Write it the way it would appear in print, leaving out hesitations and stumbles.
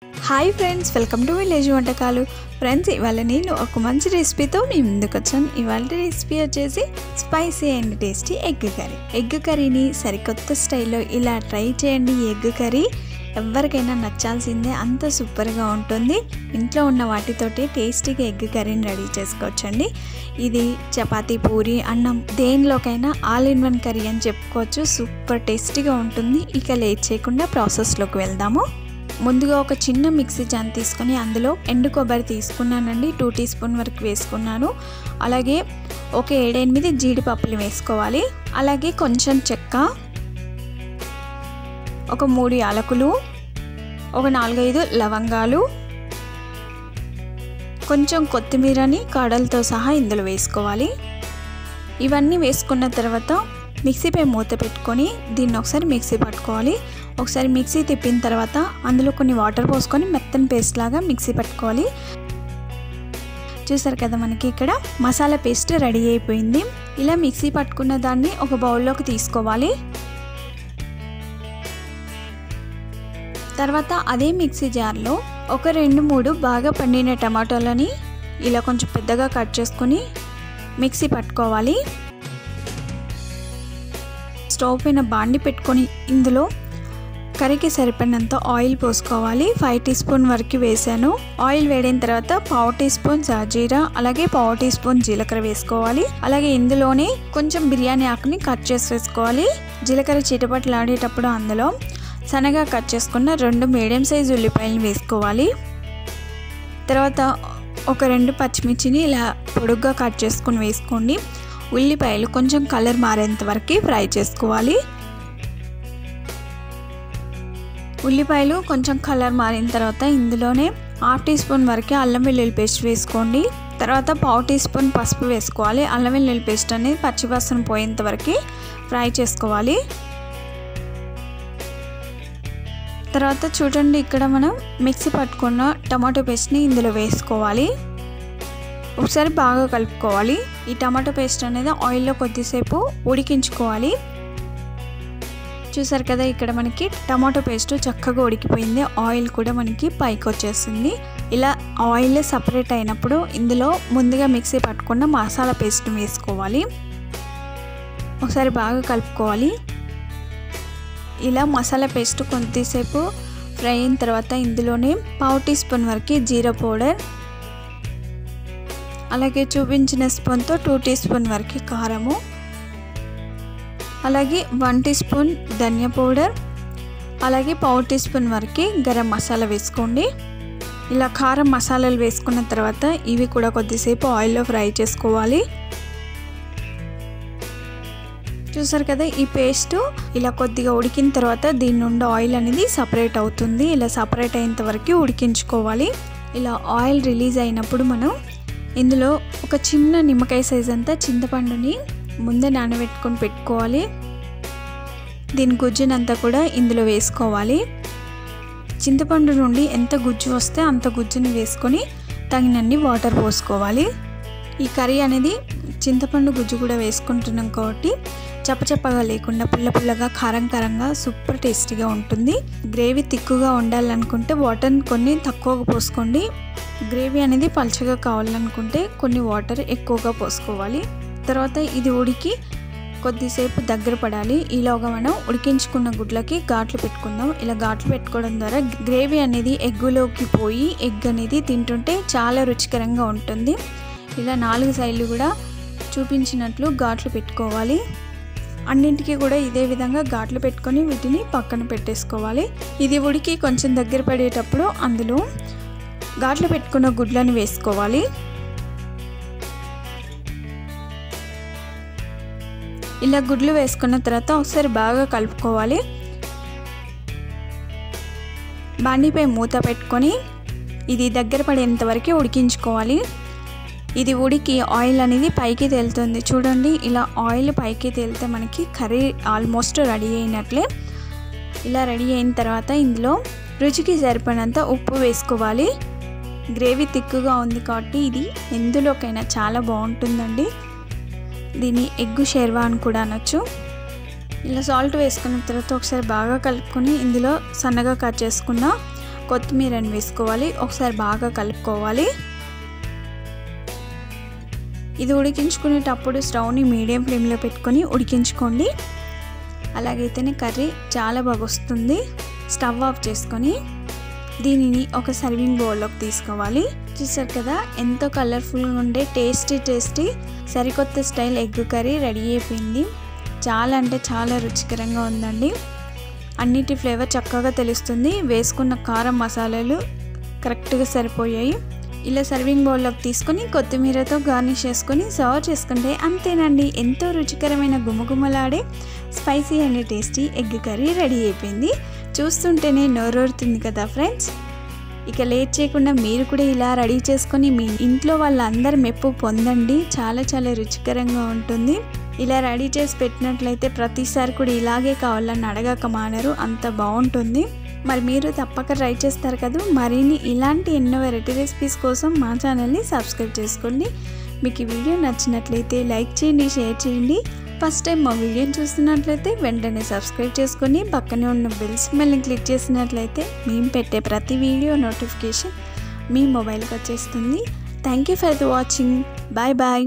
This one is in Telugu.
Hi friends, welcome to village వంటకాలు. ఫ్రెండ్స్, ఇవాళ నేను ఒక మంచి రెసిపీతో మీ ముందుకు వచ్చాను. ఇవాళ రెసిపీ వచ్చేసి spicy and tasty egg curry. Egg కర్రీని సరికొత్త స్టైల్లో ఇలా ట్రై చేయండి. ఎగ్ కర్రీ ఎవరికైనా నచ్చాల్సిందే, అంత సూపర్గా ఉంటుంది. ఇంట్లో ఉన్న వాటితోటి టేస్టీగా ఎగ్ కర్రీని రెడీ చేసుకోవచ్చండి. ఇది చపాతీ, పూరి, అన్నం దేనిలోకైనా ఆల్ ఇన్ వన్ కర్రీ అని చెప్పుకోవచ్చు. సూపర్ టేస్టీగా ఉంటుంది. ఇక లేట్ చేయకుండా ప్రాసెస్లోకి వెళ్దాము. ముందుగా ఒక చిన్న మిక్సీ జాన్ తీసుకొని అందులో ఎండు కొబ్బరి తీసుకున్నానండి. 2 టీ స్పూన్ వరకు వేసుకున్నాను. అలాగే ఒక 7-8 జీడిపప్పులు వేసుకోవాలి. అలాగే కొంచెం చెక్క, ఒక 3 యాలకులు, ఒక 4-5 లవంగాలు, కొంచెం కొత్తిమీరని కాడలతో సహా ఇందులో వేసుకోవాలి. ఇవన్నీ వేసుకున్న తర్వాత మిక్సీపై మూత పెట్టుకొని దీన్ని ఒకసారి మిక్సీ పట్టుకోవాలి. ఒకసారి మిక్సీ తిప్పిన తర్వాత అందులో కొన్ని వాటర్ పోసుకొని మెత్తని పేస్ట్ లాగా మిక్సీ పట్టుకోవాలి. చూసారు కదా, మనకి ఇక్కడ మసాలా పేస్ట్ రెడీ అయిపోయింది. ఇలా మిక్సీ పట్టుకున్న దాన్ని ఒక బౌల్లోకి తీసుకోవాలి. తర్వాత అదే మిక్సీ జార్లో ఒక 2-3 బాగా పండిన టమాటోలని ఇలా కొంచెం పెద్దగా కట్ చేసుకొని మిక్సీ పట్టుకోవాలి. స్టవ్ పైన బాండి పెట్టుకొని ఇందులో కర్రీకి సరిపడినంత ఆయిల్ పోసుకోవాలి. 5 టీ స్పూన్ వరకు వేసాను. ఆయిల్ వేడిన తర్వాత 1/2 టీ స్పూన్ సాజీరా, అలాగే 1/2 టీ స్పూన్ జీలకర్ర వేసుకోవాలి. అలాగే ఇందులోనే కొంచెం బిర్యానీ ఆకుని కట్ చేసి వేసుకోవాలి. జీలకర్ర చిటపటలాడేటప్పుడు అందులో సన్నగా కట్ చేసుకున్న 2 మీడియం సైజు ఉల్లిపాయలు వేసుకోవాలి. తర్వాత ఒక 2 పచ్చిమిర్చిని ఇలా పొడుగ్గా కట్ చేసుకుని వేసుకోండి. ఉల్లిపాయలు కొంచెం కలర్ మారేంత వరకు ఫ్రై చేసుకోవాలి. ఉల్లిపాయలు కొంచెం కలర్ మారిన తర్వాత ఇందులోనే 1/2 టీ స్పూన్ వరకు అల్లం వెల్లుల్లి పేస్ట్ వేసుకోండి. తర్వాత 1/2 టీ స్పూన్ పసుపు వేసుకోవాలి. అల్లం వెల్లుల్లి పేస్ట్ అనేది పచ్చివాసన పోయేంత వరకు ఫ్రై చేసుకోవాలి. తర్వాత చూడండి, ఇక్కడ మనం మిక్సీ పట్టుకున్న టమాటో పేస్ట్ని ఇందులో వేసుకోవాలి. ఒకసారి బాగా కలుపుకోవాలి. ఈ టమాటో పేస్ట్ అనేది ఆయిల్లో కొద్దిసేపు ఉడికించుకోవాలి. చూసారు కదా, ఇక్కడ మనకి టమాటో పేస్ట్ చక్కగా ఉడికిపోయింది. ఆయిల్ కూడా మనకి పైకి వచ్చేస్తుంది. ఇలా ఆయిల్ సపరేట్ అయినప్పుడు ఇందులో ముందుగా మిక్సీ పట్టుకున్న మసాలా పేస్ట్ వేసుకోవాలి. ఒకసారి బాగా కలుపుకోవాలి. ఇలా మసాలా పేస్ట్ కొద్దిసేపు ఫ్రై అయిన తర్వాత ఇందులోనే 1/2 టీ స్పూన్ వరకు జీరా పౌడర్, అలాగే చూపించిన స్పూన్తో 2 టీ స్పూన్ వరకు కారము, అలాగే 1 టీ స్పూన్ ధనియా పౌడర్, అలాగే 1/2 టీ స్పూన్ వరకు గరం మసాలా వేసుకోండి. ఇలా కారం మసాలాలు వేసుకున్న తర్వాత ఇవి కూడా కొద్దిసేపు ఆయిల్లో ఫ్రై చేసుకోవాలి. చూసారు కదా, ఈ పేస్ట్ ఇలా కొద్దిగా ఉడికిన తర్వాత దీని నుండి ఆయిల్ అనేది సపరేట్ అవుతుంది. ఇలా సపరేట్ అయ్యేంత వరకు ఉడికించుకోవాలి. ఇలా ఆయిల్ రిలీజ్ అయినప్పుడు మనం ఇందులో ఒక చిన్న నిమ్మకాయ సైజ్ అంతా చింతపండుని ముందే నానబెట్టుకొని పెట్టుకోవాలి. దీని గుజ్జునంతా కూడా ఇందులో వేసుకోవాలి. చింతపండు నుండి ఎంత గుజ్జు వస్తే అంత గుజ్జుని వేసుకొని తగినన్ని వాటర్ పోసుకోవాలి. ఈ కర్రీ అనేది చింతపండు గుజ్జు కూడా వేసుకుంటున్నాం కాబట్టి చప్పచప్పగా లేకుండా పుల్ల పుల్లగా కారం కారంగా సూపర్ టేస్టీగా ఉంటుంది. గ్రేవీ తిక్కుగా ఉండాలనుకుంటే వాటర్ కొన్ని తక్కువగా పోసుకోండి. గ్రేవీ అనేది పల్చగా కావాలనుకుంటే కొన్ని వాటర్ ఎక్కువగా పోసుకోవాలి. తర్వాత ఇది ఉడికి కొద్దిసేపు దగ్గర పడాలి. ఈలోగా మనం ఉడికించుకున్న గుడ్లకి ఘాట్లు పెట్టుకుందాం. ఇలా ఘాట్లు పెట్టుకోవడం ద్వారా గ్రేవీ అనేది ఎగ్గులోకి పోయి ఎగ్ అనేది తింటుంటే చాలా రుచికరంగా ఉంటుంది. ఇలా 4 సైడ్లు కూడా చూపించినట్లు ఘాట్లు పెట్టుకోవాలి. అన్నింటికి కూడా ఇదే విధంగా ఘాట్లు పెట్టుకొని వీటిని పక్కన పెట్టేసుకోవాలి. ఇది ఉడికి కొంచెం దగ్గర పడేటప్పుడు అందులో ఘాట్లు పెట్టుకున్న గుడ్లను వేసుకోవాలి. ఇలా గుడ్లు వేసుకున్న తర్వాత ఒకసారి బాగా కలుపుకోవాలి. బాండీపై మూత పెట్టుకొని ఇది దగ్గర పడేంత వరకు ఉడికించుకోవాలి. ఇది ఉడికి ఆయిల్ అనేది పైకి తేలుతుంది. చూడండి, ఇలా ఆయిల్ పైకి తేలితే మనకి కర్రీ ఆల్మోస్ట్ రెడీ అయినట్లే. ఇలా రెడీ అయిన తర్వాత ఇందులో రుచికి సరిపడినంత ఉప్పు వేసుకోవాలి. గ్రేవీ తిక్కుగా ఉంది కాబట్టి ఇది ఎందులోకైనా చాలా బాగుంటుందండి. దీన్ని ఎగ్గు షేర్వా అని కూడా అనొచ్చు. ఇలా సాల్ట్ వేసుకున్న తర్వాత ఒకసారి బాగా కలుపుకొని ఇందులో సన్నగా కట్ చేసుకున్న కొత్తిమీరని వేసుకోవాలి. ఒకసారి బాగా కలుపుకోవాలి. ఇది ఉడికించుకునేటప్పుడు స్టవ్ని మీడియం ఫ్లేమ్లో పెట్టుకొని ఉడికించుకోండి. అలాగైతేనే కర్రీ చాలా బాగా వస్తుంది. స్టవ్ ఆఫ్ చేసుకొని దీనిని ఒక సర్వింగ్ బౌల్లోకి తీసుకోవాలి. చూసారు కదా ఎంతో కలర్ఫుల్గా ఉండే టేస్టీ సరికొత్త స్టైల్ ఎగ్ కర్రీ రెడీ అయిపోయింది. చాలా అంటే చాలా రుచికరంగా ఉందండి. అన్నిటి ఫ్లేవర్ చక్కగా తెలుస్తుంది. వేసుకున్న కారం మసాలాలు కరెక్ట్గా సరిపోయాయి. ఇలా సర్వింగ్ బౌల్లోకి తీసుకొని కొత్తిమీరతో గార్నిష్ చేసుకొని సర్వ్ చేసుకుంటే అంతేనండి, ఎంతో రుచికరమైన గుమగుమలాడే spicy and tasty egg curry ready అయిపోయింది. చూస్తుంటేనే నోరూరుతుంది కదా ఫ్రెండ్స్. ఇక లేట్ చేయకుండా మీరు కూడా ఇలా రెడీ చేసుకొని మీ ఇంట్లో వాళ్ళందరి మెప్పు పొందండి. చాలా చాలా రుచికరంగా ఉంటుంది. ఇలా రెడీ చేసి పెట్టినట్లయితే ప్రతిసారి కూడా ఇలాగే కావాలని అడగక మానరు, అంత బాగుంటుంది. మరి మీరు తప్పక ట్రై చేస్తారు కదా. మరిన్ని ఇలాంటి ఎన్నో వెరైటీ రెసిపీస్ కోసం మా ఛానల్ని సబ్స్క్రైబ్ చేసుకోండి. మీకు ఈ వీడియో నచ్చినట్లయితే లైక్ చేయండి, షేర్ చేయండి. ఫస్ట్ టైం మా వీడియోని చూస్తున్నట్లయితే వెంటనే సబ్స్క్రైబ్ చేసుకొని పక్కనే ఉన్న బెల్ సింబల్ని క్లిక్ చేసినట్లయితే మేము పెట్టే ప్రతి వీడియో నోటిఫికేషన్ మీ మొబైల్కి వచ్చేస్తుంది. Thank you for the watching. Bye bye.